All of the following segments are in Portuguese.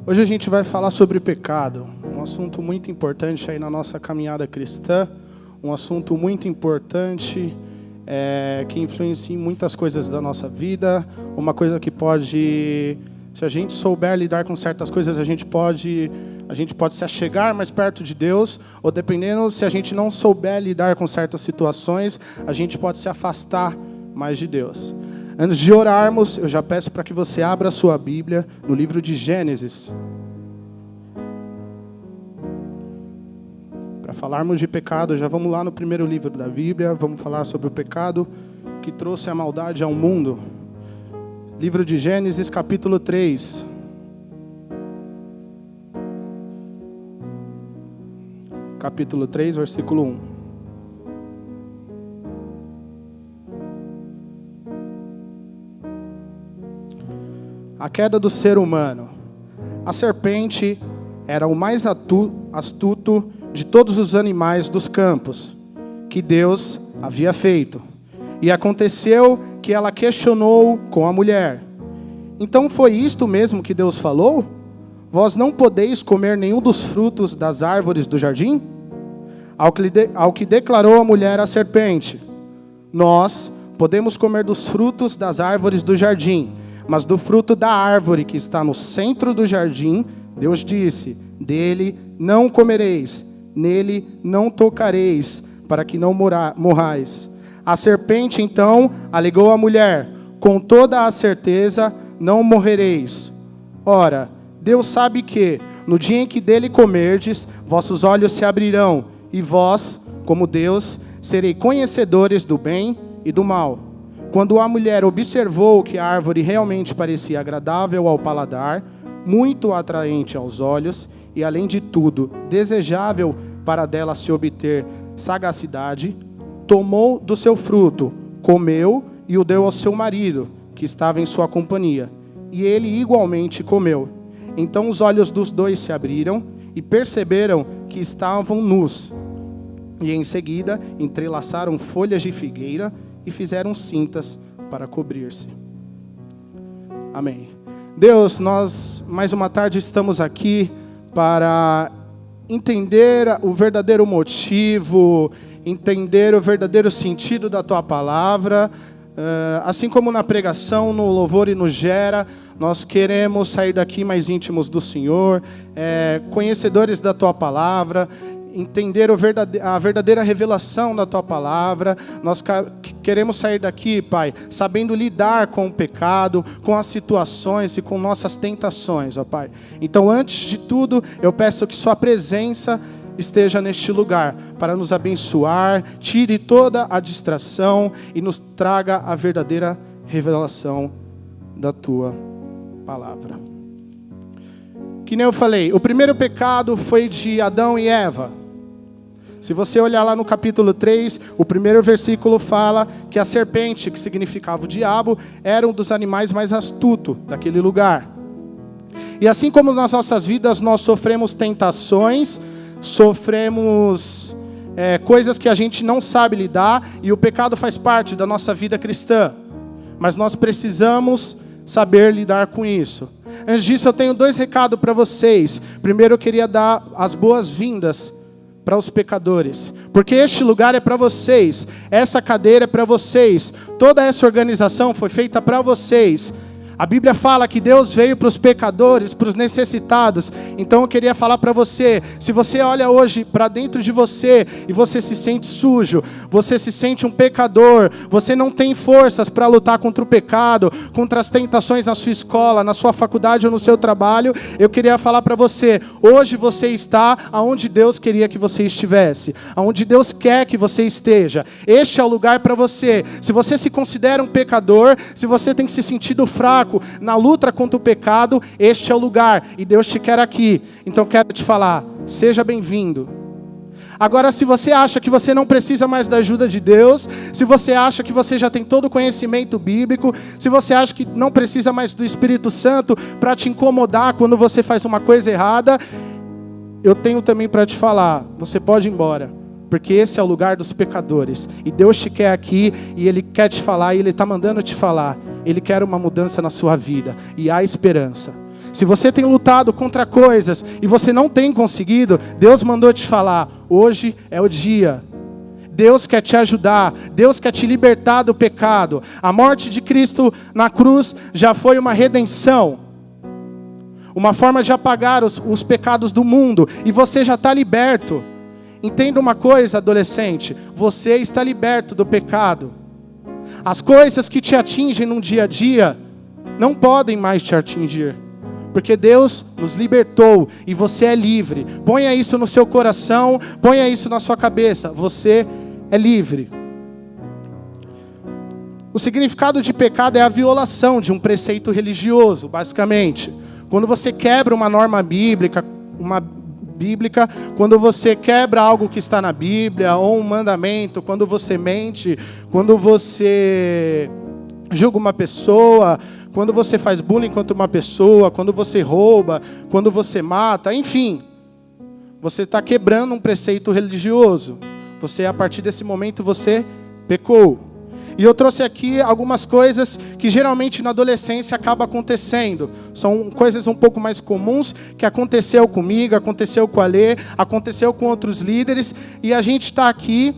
Hoje a gente vai falar sobre pecado, um assunto muito importante aí na nossa caminhada cristã, um assunto muito importante que influencia em muitas coisas da nossa vida, uma coisa que pode, se a gente souber lidar com certas coisas, a gente pode se achegar mais perto de Deus, ou dependendo, se a gente não souber lidar com certas situações, a gente pode se afastar mais de Deus. Antes de orarmos, eu já peço para que você abra a sua Bíblia no livro de Gênesis. Para falarmos de pecado, já vamos lá no primeiro livro da Bíblia, vamos falar sobre o pecado que trouxe a maldade ao mundo. Livro de Gênesis, capítulo 3. Capítulo 3, versículo 1. A queda do ser humano. A serpente era o mais astuto de todos os animais dos campos que Deus havia feito. E aconteceu que ela questionou com a mulher: então foi isto mesmo que Deus falou? Vós não podeis comer nenhum dos frutos das árvores do jardim? Ao que declarou a mulher à serpente: nós podemos comer dos frutos das árvores do jardim, mas do fruto da árvore que está no centro do jardim, Deus disse: dele não comereis, nele não tocareis, para que não morrais. A serpente então alegou à mulher: com toda a certeza não morrereis. Ora, Deus sabe que, no dia em que dele comerdes, vossos olhos se abrirão, e vós, como Deus, sereis conhecedores do bem e do mal. Quando a mulher observou que a árvore realmente parecia agradável ao paladar, muito atraente aos olhos, e além de tudo, desejável para dela se obter sagacidade, tomou do seu fruto, comeu e o deu ao seu marido, que estava em sua companhia. E ele igualmente comeu. Então os olhos dos dois se abriram e perceberam que estavam nus. E em seguida entrelaçaram folhas de figueira e fizeram cintas para cobrir-se. Amém. Deus, nós mais uma tarde estamos aqui para entender o verdadeiro motivo, entender o verdadeiro sentido da Tua palavra. Assim como na pregação, no louvor e no gera, nós queremos sair daqui mais íntimos do Senhor, conhecedores da Tua palavra, entender a verdadeira revelação da Tua palavra. Nós queremos sair daqui, Pai, sabendo lidar com o pecado, com as situações e com nossas tentações, ó Pai. Então, antes de tudo, eu peço que Sua presença esteja neste lugar para nos abençoar, tire toda a distração e nos traga a verdadeira revelação da Tua palavra. Que nem eu falei, o primeiro pecado foi de Adão e Eva. Se você olhar lá no capítulo 3, o primeiro versículo fala que a serpente, que significava o diabo, era um dos animais mais astutos daquele lugar. E assim como nas nossas vidas nós sofremos tentações, sofremos coisas que a gente não sabe lidar, e o pecado faz parte da nossa vida cristã. Mas nós precisamos saber lidar com isso. Antes disso, eu tenho 2 recados para vocês. Primeiro, eu queria dar as boas-vindas para os pecadores, porque este lugar é para vocês, essa cadeira é para vocês, toda essa organização foi feita para vocês. A Bíblia fala que Deus veio para os pecadores, para os necessitados. Então eu queria falar para você, se você olha hoje para dentro de você e você se sente sujo, você se sente um pecador, você não tem forças para lutar contra o pecado, contra as tentações na sua escola, na sua faculdade ou no seu trabalho, eu queria falar para você, hoje você está aonde Deus queria que você estivesse, aonde Deus quer que você esteja. Este é o lugar para você. Se você se considera um pecador, se você tem se sentido fraco na luta contra o pecado, este é o lugar, e Deus te quer aqui. Então quero te falar, seja bem-vindo. Agora, se você acha que você não precisa mais da ajuda de Deus, se você acha que você já tem todo o conhecimento bíblico, se você acha que não precisa mais do Espírito Santo para te incomodar quando você faz uma coisa errada, eu tenho também para te falar, você pode ir embora. Porque esse é o lugar dos pecadores. E Deus te quer aqui, e Ele quer te falar, e Ele está mandando te falar. Ele quer uma mudança na sua vida, e há esperança. Se você tem lutado contra coisas e você não tem conseguido, Deus mandou te falar, hoje é o dia. Deus quer te ajudar, Deus quer te libertar do pecado. A morte de Cristo na cruz já foi uma redenção. Uma forma de apagar os pecados do mundo. E você já está liberto. Entenda uma coisa, adolescente, você está liberto do pecado. As coisas que te atingem no dia a dia não podem mais te atingir. Porque Deus nos libertou e você é livre. Ponha isso no seu coração, ponha isso na sua cabeça. Você é livre. O significado de pecado é a violação de um preceito religioso, basicamente. Quando você quebra uma norma bíblica, quando você quebra algo que está na Bíblia, ou um mandamento, quando você mente, quando você julga uma pessoa, quando você faz bullying contra uma pessoa, quando você rouba, quando você mata, enfim. Você está quebrando um preceito religioso. Você, a partir desse momento, você pecou. E eu trouxe aqui algumas coisas que geralmente na adolescência acaba acontecendo. São coisas um pouco mais comuns que aconteceu comigo, aconteceu com a Lê, aconteceu com outros líderes. E a gente está aqui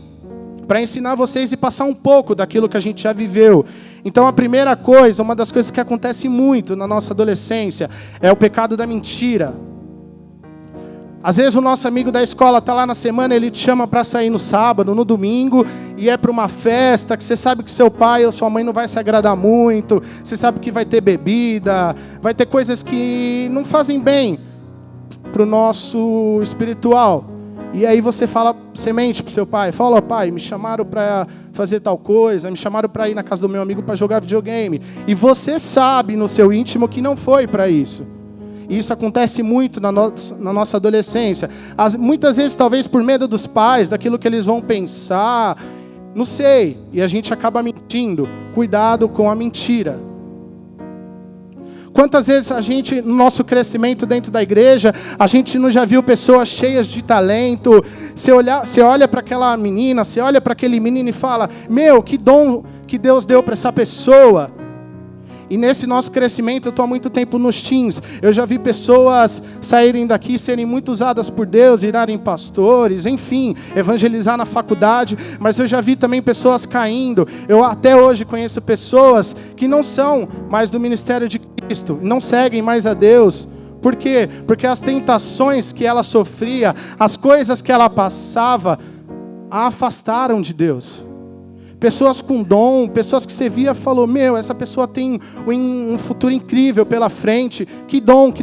para ensinar vocês e passar um pouco daquilo que a gente já viveu. Então a primeira coisa, uma das coisas que acontece muito na nossa adolescência, é o pecado da mentira. Às vezes o nosso amigo da escola está lá na semana, ele te chama para sair no sábado, no domingo, e é para uma festa, que você sabe que seu pai ou sua mãe não vai se agradar muito, você sabe que vai ter bebida, vai ter coisas que não fazem bem para o nosso espiritual. E aí você mente para o seu pai, fala, pai, me chamaram para fazer tal coisa, me chamaram para ir na casa do meu amigo para jogar videogame. E você sabe no seu íntimo que não foi para isso. E isso acontece muito na nossa adolescência. Muitas vezes, talvez por medo dos pais, daquilo que eles vão pensar, não sei. E a gente acaba mentindo. Cuidado com a mentira. Quantas vezes a gente, no nosso crescimento dentro da igreja, a gente não já viu pessoas cheias de talento. Você olha para aquela menina, você olha para aquele menino e fala, meu, que dom que Deus deu para essa pessoa. E nesse nosso crescimento, eu estou há muito tempo nos teens, eu já vi pessoas saírem daqui, serem muito usadas por Deus, virarem pastores, enfim, evangelizar na faculdade, mas eu já vi também pessoas caindo. Eu até hoje conheço pessoas que não são mais do ministério de Cristo, não seguem mais a Deus. Por quê? Porque as tentações que ela sofria, as coisas que ela passava, a afastaram de Deus. Pessoas com dom, pessoas que você via e falou, meu, essa pessoa tem um futuro incrível pela frente. Que dom que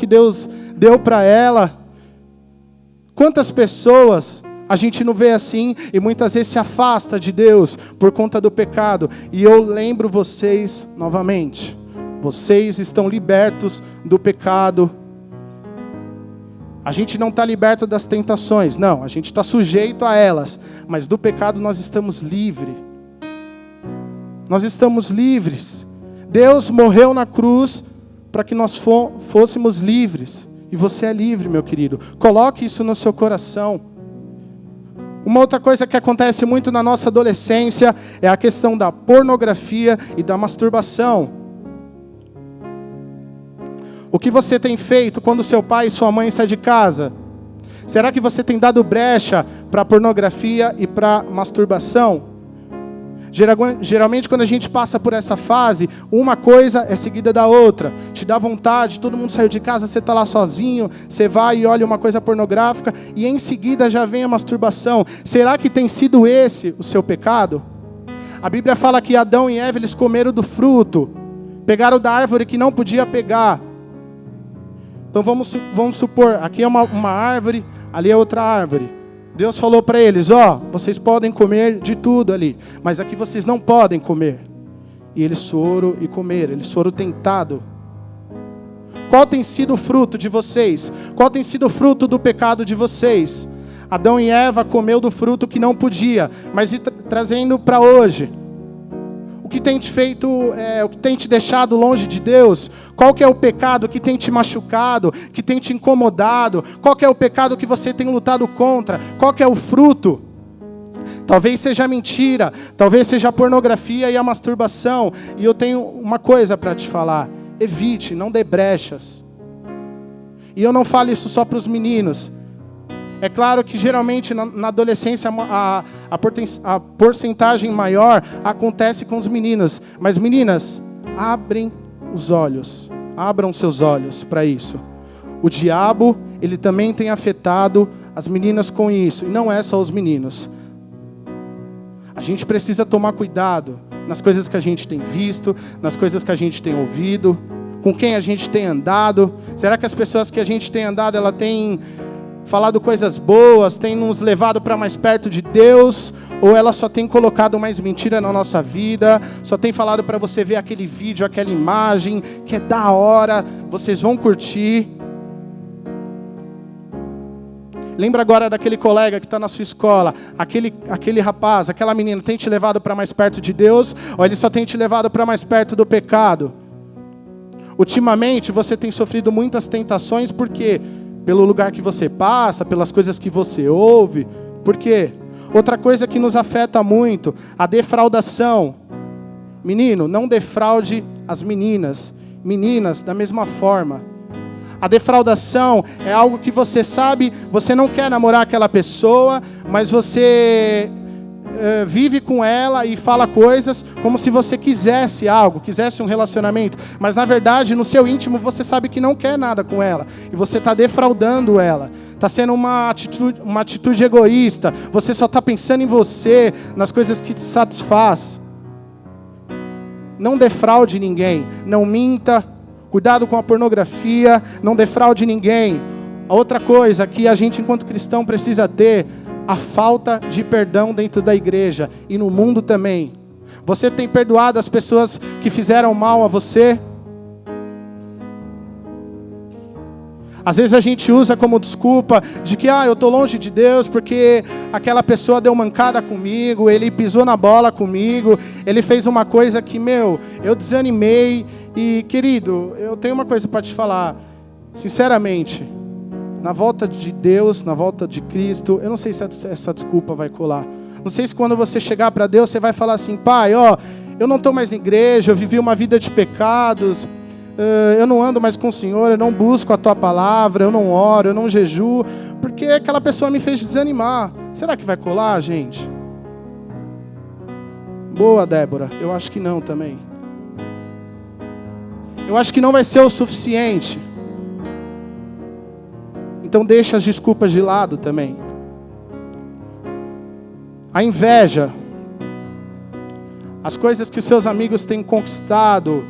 Deus deu para ela. Quantas pessoas a gente não vê assim e muitas vezes se afasta de Deus por conta do pecado. E eu lembro vocês novamente, vocês estão libertos do pecado. A gente não está liberto das tentações, não, a gente está sujeito a elas, mas do pecado nós estamos livres. Nós estamos livres. Deus morreu na cruz para que nós fôssemos livres. E você é livre, meu querido. Coloque isso no seu coração. Uma outra coisa que acontece muito na nossa adolescência é a questão da pornografia e da masturbação. O que você tem feito quando seu pai e sua mãe saem de casa? Será que você tem dado brecha para a pornografia e para a masturbação? Geralmente, quando a gente passa por essa fase, uma coisa é seguida da outra. Te dá vontade, todo mundo saiu de casa, você está lá sozinho, você vai e olha uma coisa pornográfica, e em seguida já vem a masturbação. Será que tem sido esse o seu pecado? A Bíblia fala que Adão e Eva, eles comeram do fruto, pegaram da árvore que não podia pegar. Então vamos supor, aqui é uma árvore, ali é outra árvore. Deus falou para eles, vocês podem comer de tudo ali, mas aqui vocês não podem comer. E eles foram e comeram, eles foram tentados. Qual tem sido o fruto de vocês? Qual tem sido o fruto do pecado de vocês? Adão e Eva comeu do fruto que não podia, mas trazendo para hoje. O que tem te feito, o que tem te deixado longe de Deus? Qual que é o pecado que tem te machucado, que tem te incomodado? Qual que é o pecado que você tem lutado contra? Qual que é o fruto? Talvez seja a mentira, talvez seja a pornografia e a masturbação. E eu tenho uma coisa para te falar. evite, não dê brechas. E eu não falo isso só para os meninos. É claro que geralmente na adolescência a porcentagem maior acontece com os meninos. Mas meninas, abram seus olhos para isso. O diabo, ele também tem afetado as meninas com isso. E não é só os meninos. A gente precisa tomar cuidado nas coisas que a gente tem visto, nas coisas que a gente tem ouvido, com quem a gente tem andado. Será que as pessoas que a gente tem andado, ela tem falado coisas boas, tem nos levado para mais perto de Deus, ou ela só tem colocado mais mentira na nossa vida, só tem falado para você ver aquele vídeo, aquela imagem, que é da hora, vocês vão curtir. Lembra agora daquele colega que está na sua escola, aquele rapaz, aquela menina, tem te levado para mais perto de Deus, ou ele só tem te levado para mais perto do pecado? Ultimamente você tem sofrido muitas tentações, por quê? Pelo lugar que você passa, pelas coisas que você ouve. Por quê? Outra coisa que nos afeta muito, a defraudação. Menino, não defraude as meninas. Meninas, da mesma forma. A defraudação é algo que você sabe, você não quer namorar aquela pessoa, mas você vive com ela e fala coisas como se você quisesse algo, quisesse um relacionamento, mas na verdade no seu íntimo você sabe que não quer nada com ela, e você está defraudando ela, está sendo uma atitude egoísta, você só está pensando em você, nas coisas que te satisfaz. Não defraude ninguém, não minta, cuidado com a pornografia, não defraude ninguém. A outra coisa que a gente enquanto cristão precisa ter, a falta de perdão dentro da igreja e no mundo também. Você tem perdoado as pessoas que fizeram mal a você? Às vezes a gente usa como desculpa de que eu estou longe de Deus porque aquela pessoa deu mancada comigo, ele pisou na bola comigo, ele fez uma coisa que, eu desanimei. E, querido, eu tenho uma coisa para te falar, sinceramente, na volta de Deus, na volta de Cristo, eu não sei se essa desculpa vai colar. Não sei se quando você chegar para Deus, você vai falar assim, Pai, eu não estou mais na igreja, eu vivi uma vida de pecados, eu não ando mais com o Senhor, eu não busco a Tua palavra, eu não oro, eu não jejuo, porque aquela pessoa me fez desanimar. Será que vai colar, gente? Boa, Débora. Eu acho que não também. Eu acho que não vai ser o suficiente. Então deixa as desculpas de lado também. A inveja. As coisas que seus amigos têm conquistado.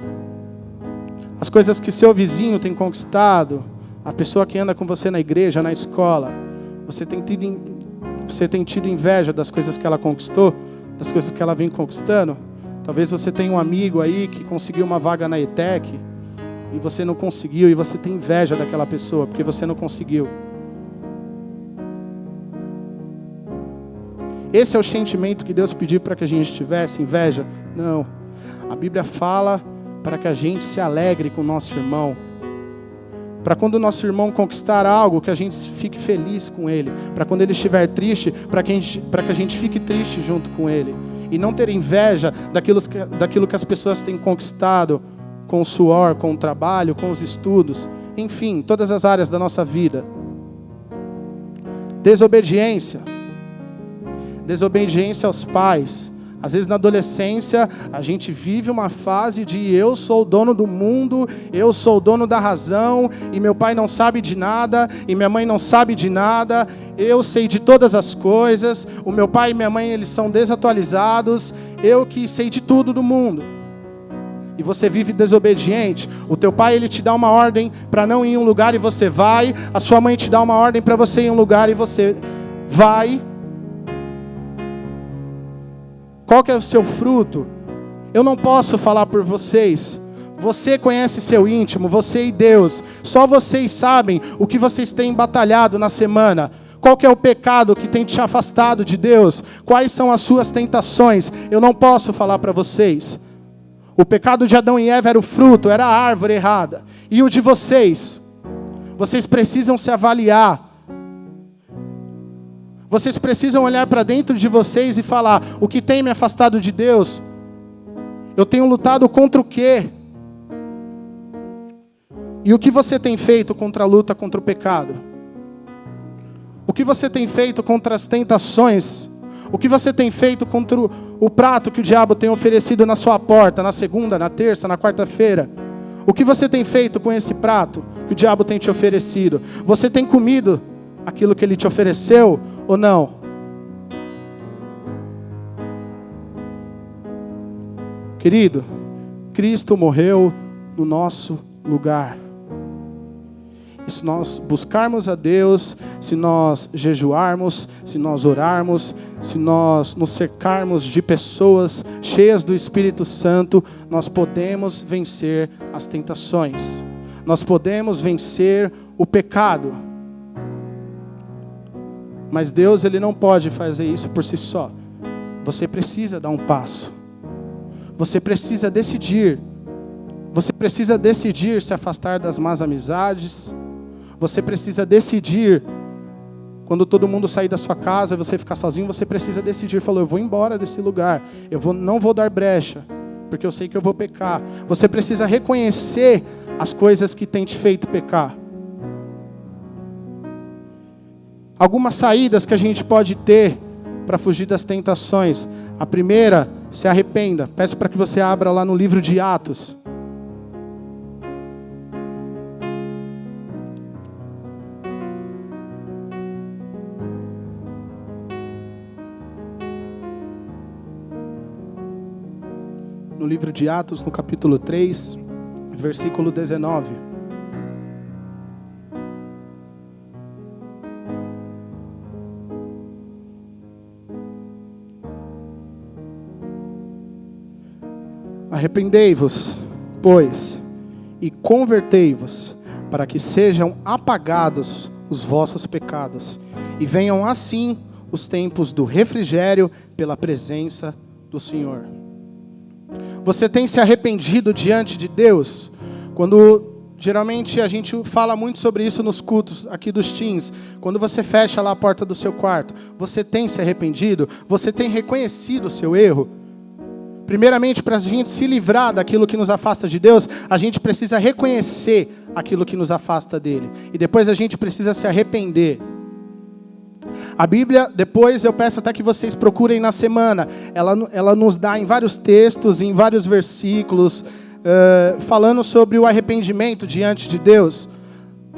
As coisas que seu vizinho tem conquistado. A pessoa que anda com você na igreja, na escola. Você tem tido inveja das coisas que ela conquistou? Das coisas que ela vem conquistando? Talvez você tenha um amigo aí que conseguiu uma vaga na ETEC e você não conseguiu, e você tem inveja daquela pessoa porque você não conseguiu. Esse é o sentimento que Deus pediu para que a gente tivesse, inveja? Não. A Bíblia fala para que a gente se alegre com o nosso irmão. Para quando o nosso irmão conquistar algo, que a gente fique feliz com ele. Para quando ele estiver triste, para que a gente fique triste junto com ele. E não ter inveja daquilo que as pessoas têm conquistado com o suor, com o trabalho, com os estudos. Enfim, todas as áreas da nossa vida. Desobediência. Desobediência aos pais. Às vezes na adolescência a gente vive uma fase de eu sou o dono do mundo, eu sou o dono da razão, e meu pai não sabe de nada, e minha mãe não sabe de nada, eu sei de todas as coisas, o meu pai e minha mãe eles são desatualizados, eu que sei de tudo do mundo. E você vive desobediente, o teu pai ele te dá uma ordem para não ir em um lugar e você vai, a sua mãe te dá uma ordem para você ir em um lugar e você vai. Qual que é o seu fruto? Eu não posso falar por vocês. Você conhece seu íntimo, você e Deus. Só vocês sabem o que vocês têm batalhado na semana. Qual que é o pecado que tem te afastado de Deus? Quais são as suas tentações? Eu não posso falar para vocês. O pecado de Adão e Eva era o fruto, era a árvore errada. E o de vocês? Vocês precisam se avaliar. Vocês precisam olhar para dentro de vocês e falar, o que tem me afastado de Deus? Eu tenho lutado contra o quê? E o que você tem feito contra a luta contra o pecado? O que você tem feito contra as tentações? O que você tem feito contra o prato que o diabo tem oferecido na sua porta, na segunda, na terça, na quarta-feira? O que você tem feito com esse prato que o diabo tem te oferecido? Você tem comido aquilo que ele te ofereceu ou não? Querido, Cristo morreu no nosso lugar. E se nós buscarmos a Deus, se nós jejuarmos, se nós orarmos, se nós nos cercarmos de pessoas cheias do Espírito Santo, nós podemos vencer as tentações. Nós podemos vencer o pecado. Mas Deus, Ele não pode fazer isso por si só. Você precisa dar um passo. Você precisa decidir. Você precisa decidir se afastar das más amizades. Você precisa decidir, quando todo mundo sair da sua casa e você ficar sozinho, você precisa decidir, falou, eu vou embora desse lugar, não vou dar brecha, porque eu sei que eu vou pecar. Você precisa reconhecer as coisas que têm te feito pecar. Algumas saídas que a gente pode ter para fugir das tentações. A primeira, se arrependa. Peço para que você abra lá no livro de Atos. No livro de Atos, no capítulo 3, versículo 19. Arrependei-vos, pois, e convertei-vos, para que sejam apagados os vossos pecados, e venham assim os tempos do refrigério pela presença do Senhor. Você tem se arrependido diante de Deus? Geralmente a gente fala muito sobre isso nos cultos aqui dos teens. Quando você fecha lá a porta do seu quarto, você tem se arrependido? Você tem reconhecido o seu erro? Primeiramente, para a gente se livrar daquilo que nos afasta de Deus, a gente precisa reconhecer aquilo que nos afasta dele. E depois a gente precisa se arrepender. A Bíblia, depois eu peço até que vocês procurem na semana, ela nos dá em vários textos, em vários versículos, falando sobre o arrependimento diante de Deus.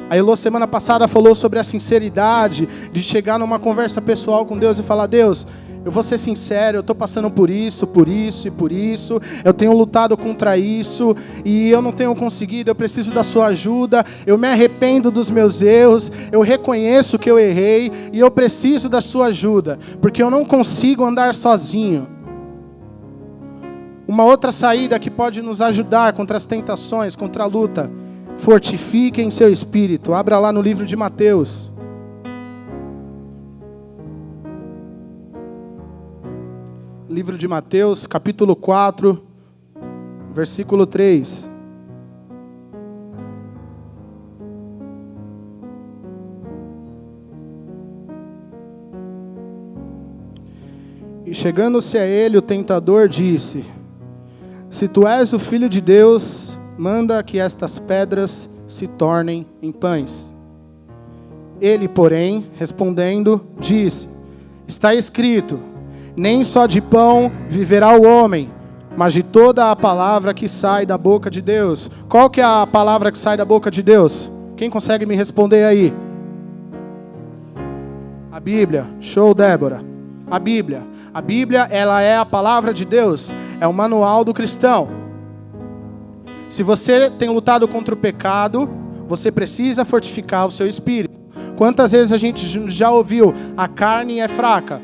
A Elô semana passada falou sobre a sinceridade, de chegar numa conversa pessoal com Deus e falar, Deus, eu vou ser sincero, eu estou passando por isso, eu tenho lutado contra isso, e eu não tenho conseguido, eu preciso da sua ajuda, eu me arrependo dos meus erros, eu reconheço que eu errei, e eu preciso da sua ajuda, porque eu não consigo andar sozinho. Uma outra saída que pode nos ajudar contra as tentações, contra a luta, fortifiquem seu espírito. Abra lá no livro de Mateus. Livro de Mateus, capítulo 4, versículo 3. E chegando-se a ele, o tentador disse, se tu és o Filho de Deus, manda que estas pedras se tornem em pães. Ele, porém, respondendo, disse, está escrito, nem só de pão viverá o homem, mas de toda a palavra que sai da boca de Deus. Qual que é a palavra que sai da boca de Deus? Quem consegue me responder aí? A Bíblia. Show, Débora. A Bíblia. A Bíblia, ela é a palavra de Deus. É o manual do cristão. Se você tem lutado contra o pecado, você precisa fortificar o seu espírito. Quantas vezes a gente já ouviu, a carne é fraca?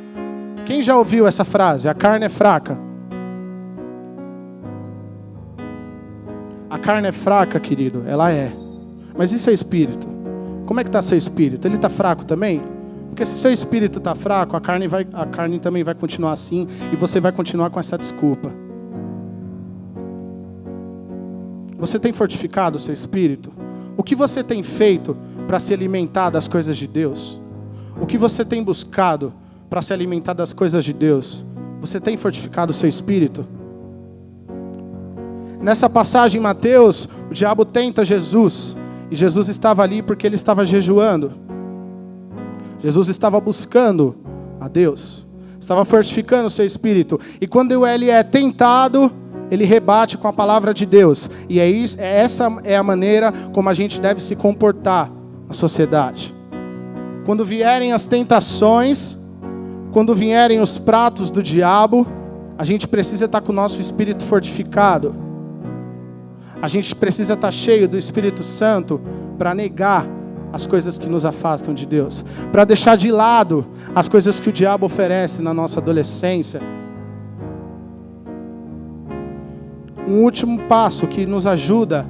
Quem já ouviu essa frase? A carne é fraca. A carne é fraca, querido, ela é. Mas e seu espírito? Como é que está seu espírito? Ele está fraco também? Porque se seu espírito está fraco, a carne também vai continuar assim, e você vai continuar com essa desculpa. Você tem fortificado o seu espírito? O que você tem feito para se alimentar das coisas de Deus? O que você tem buscado para se alimentar das coisas de Deus? Você tem fortificado o seu espírito? Nessa passagem em Mateus, o diabo tenta Jesus. E Jesus estava ali porque ele estava jejuando. Jesus estava buscando a Deus. Estava fortificando o seu espírito. E quando ele é tentado, ele rebate com a palavra de Deus. E essa é a maneira como a gente deve se comportar na sociedade. Quando vierem as tentações, quando vierem os pratos do diabo, a gente precisa estar com o nosso espírito fortificado. A gente precisa estar cheio do Espírito Santo para negar as coisas que nos afastam de Deus, para deixar de lado as coisas que o diabo oferece na nossa adolescência. Um último passo que nos ajuda: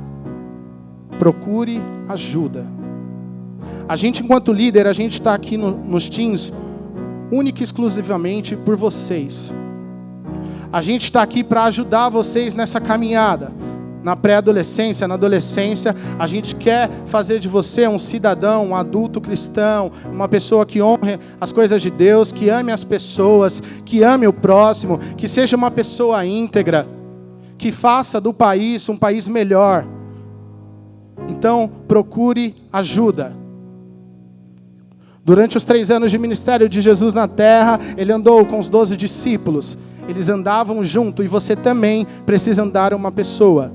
procure ajuda. A gente, enquanto líder, a gente está aqui nos teens única e exclusivamente por vocês. A gente está aqui para ajudar vocês nessa caminhada. Na pré-adolescência, na adolescência, a gente quer fazer de você um cidadão, um adulto cristão, uma pessoa que honre as coisas de Deus, que ame as pessoas, que ame o próximo, que seja uma pessoa íntegra, que faça do país um país melhor. Então, procure ajuda. Durante os 3 anos de ministério de Jesus na terra, ele andou com os 12 discípulos. Eles andavam junto e você também precisa andar uma pessoa.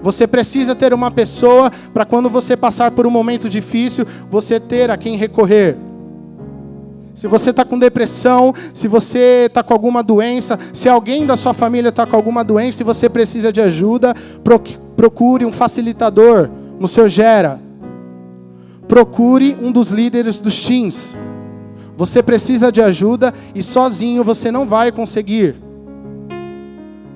Você precisa ter uma pessoa para quando você passar por um momento difícil, você ter a quem recorrer. Se você está com depressão, se você está com alguma doença, se alguém da sua família está com alguma doença e você precisa de ajuda, procure um facilitador no seu Gera. Procure um dos líderes dos teens. Você precisa de ajuda e sozinho você não vai conseguir.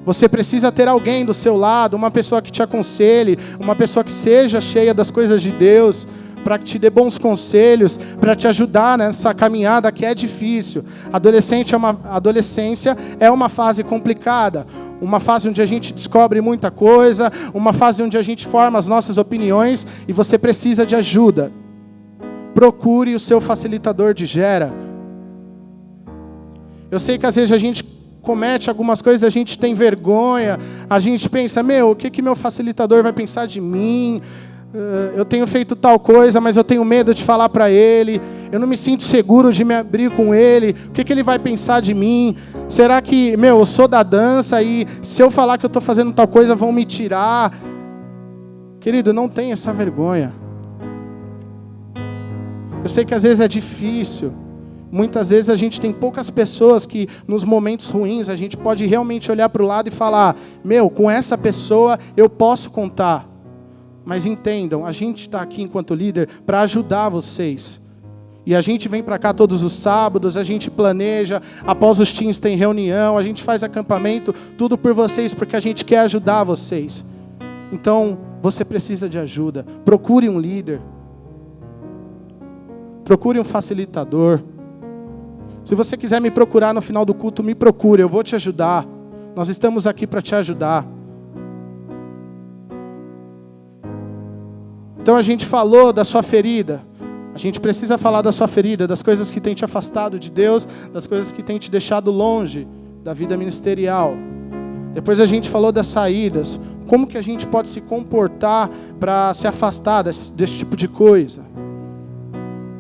Você precisa ter alguém do seu lado, uma pessoa que te aconselhe, uma pessoa que seja cheia das coisas de Deus, para que te dê bons conselhos, para te ajudar nessa caminhada que é difícil. Adolescência é uma fase complicada, uma fase onde a gente descobre muita coisa, uma fase onde a gente forma as nossas opiniões e você precisa de ajuda. Procure o seu facilitador de Gera. Eu sei que às vezes a gente comete algumas coisas, a gente tem vergonha, a gente pensa, o que meu facilitador vai pensar de mim? Eu tenho feito tal coisa, mas eu tenho medo de falar para ele, eu não me sinto seguro de me abrir com ele, o que ele vai pensar de mim? Será que, eu sou da dança e se eu falar que eu estou fazendo tal coisa, vão me tirar? Querido, não tenha essa vergonha. Eu sei que às vezes é difícil, muitas vezes a gente tem poucas pessoas que nos momentos ruins a gente pode realmente olhar para o lado e falar, com essa pessoa eu posso contar. Mas entendam, a gente está aqui enquanto líder para ajudar vocês. E a gente vem para cá todos os sábados, a gente planeja, após os teens tem reunião, a gente faz acampamento, tudo por vocês, porque a gente quer ajudar vocês. Então, você precisa de ajuda. Procure um líder. Procure um facilitador. Se você quiser me procurar no final do culto, me procure, eu vou te ajudar. Nós estamos aqui para te ajudar. Então a gente falou da sua ferida. A gente precisa falar da sua ferida, das coisas que tem te afastado de Deus, das coisas que tem te deixado longe da vida ministerial. Depois a gente falou das saídas. Como que a gente pode se comportar para se afastar desse tipo de coisa?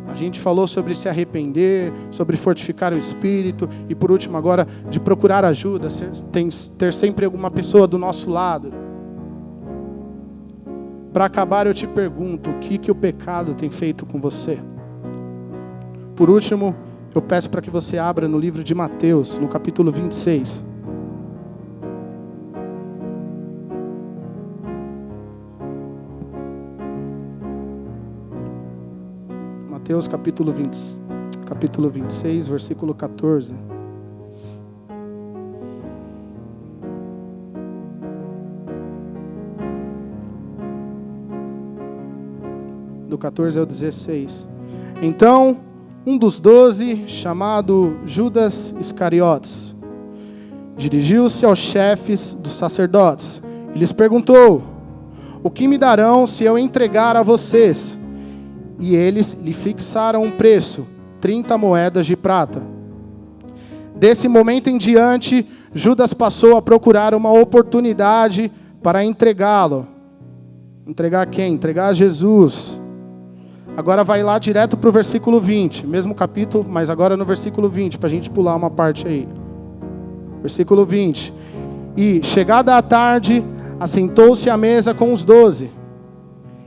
A gente falou sobre se arrepender, sobre fortificar o espírito e por último agora de procurar ajuda, ter sempre alguma pessoa do nosso lado. Para acabar eu te pergunto, o que o pecado tem feito com você? Por último, eu peço para que você abra no livro de Mateus, no capítulo 26. Mateus capítulo 26, versículo 14. Do 14 ao 16. Então, um dos 12, chamado Judas Iscariotes, dirigiu-se aos chefes dos sacerdotes e lhes perguntou: o que me darão se eu entregar a vocês? E eles lhe fixaram um preço, 30 moedas de prata. Desse momento em diante, Judas passou a procurar uma oportunidade para entregá-lo. Entregar a quem? Entregar a Jesus. Agora vai lá direto para o versículo 20. Mesmo capítulo, mas agora no versículo 20, para a gente pular uma parte aí. Versículo 20. E, chegada a tarde, assentou-se à mesa com os 12.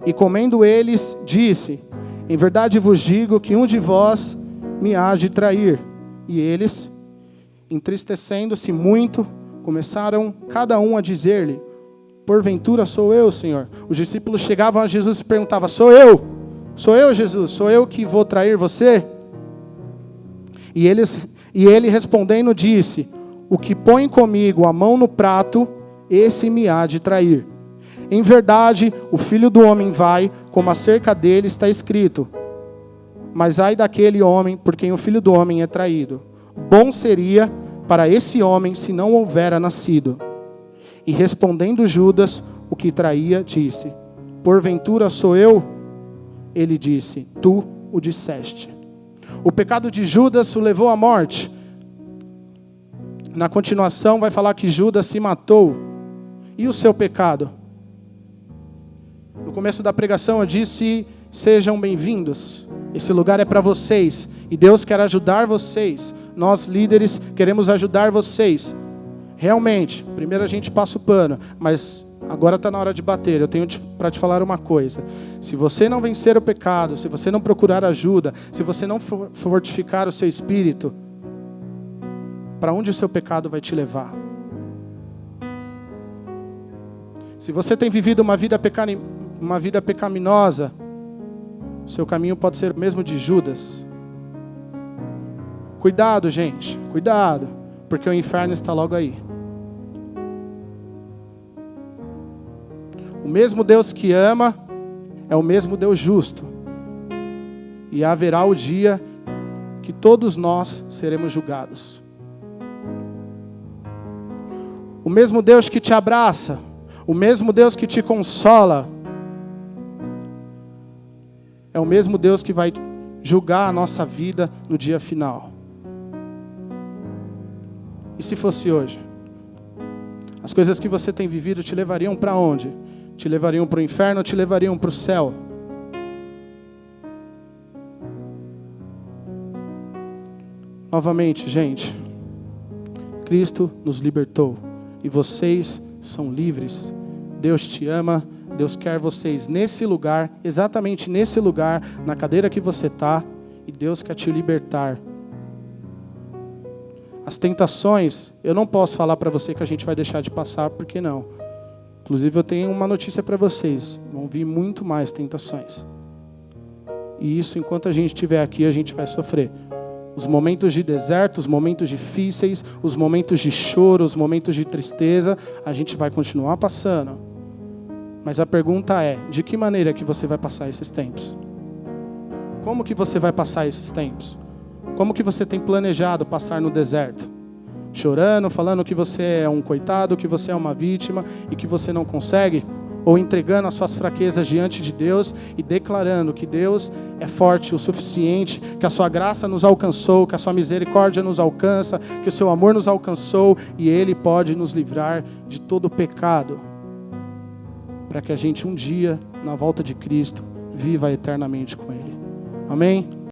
E comendo eles, disse: em verdade vos digo que um de vós me há de trair. E eles, entristecendo-se muito, começaram cada um a dizer-lhe: porventura sou eu, Senhor? Os discípulos chegavam a Jesus e perguntavam: sou eu? Sou eu, Jesus? Sou eu que vou trair você? E ele respondendo disse: o que põe comigo a mão no prato, esse me há de trair. Em verdade, o Filho do Homem vai, como acerca dele está escrito. Mas ai daquele homem por quem o Filho do Homem é traído. Bom seria para esse homem se não houvera nascido. E respondendo Judas, o que traía, disse: porventura sou eu? Ele disse: tu o disseste. O pecado de Judas o levou à morte. Na continuação vai falar que Judas se matou. E o seu pecado? No começo da pregação eu disse: sejam bem-vindos. Esse lugar é para vocês. E Deus quer ajudar vocês. Nós líderes queremos ajudar vocês. Realmente, primeiro a gente passa o pano, mas agora está na hora de bater. Eu tenho para te falar uma coisa. Se você não vencer o pecado, se você não procurar ajuda, se você não fortificar o seu espírito, para onde o seu pecado vai te levar? Se você tem vivido uma vida pecaminosa, o seu caminho pode ser o mesmo de Judas. Cuidado, gente, cuidado, porque o inferno está logo aí. O mesmo Deus que ama é o mesmo Deus justo. E haverá o dia que todos nós seremos julgados. O mesmo Deus que te abraça, o mesmo Deus que te consola, é o mesmo Deus que vai julgar a nossa vida no dia final. E se fosse hoje? As coisas que você tem vivido te levariam para onde? Te levariam para o inferno ou te levariam para o céu? Novamente, gente, Cristo nos libertou e vocês são livres. Deus te ama, Deus quer vocês nesse lugar, exatamente nesse lugar, na cadeira que você está, e Deus quer te libertar. As tentações, eu não posso falar para você que a gente vai deixar de passar, porque não. Inclusive eu tenho uma notícia para vocês, vão vir muito mais tentações. E isso, enquanto a gente estiver aqui, a gente vai sofrer. Os momentos de deserto, os momentos difíceis, os momentos de choro, os momentos de tristeza, a gente vai continuar passando. Mas a pergunta é, de que maneira que você vai passar esses tempos? Como que você vai passar esses tempos? Como que você tem planejado passar no deserto? Chorando, falando que você é um coitado, que você é uma vítima e que você não consegue? Ou entregando as suas fraquezas diante de Deus e declarando que Deus é forte o suficiente, que a sua graça nos alcançou, que a sua misericórdia nos alcança, que o seu amor nos alcançou e Ele pode nos livrar de todo o pecado, para que a gente um dia, na volta de Cristo, viva eternamente com Ele. Amém?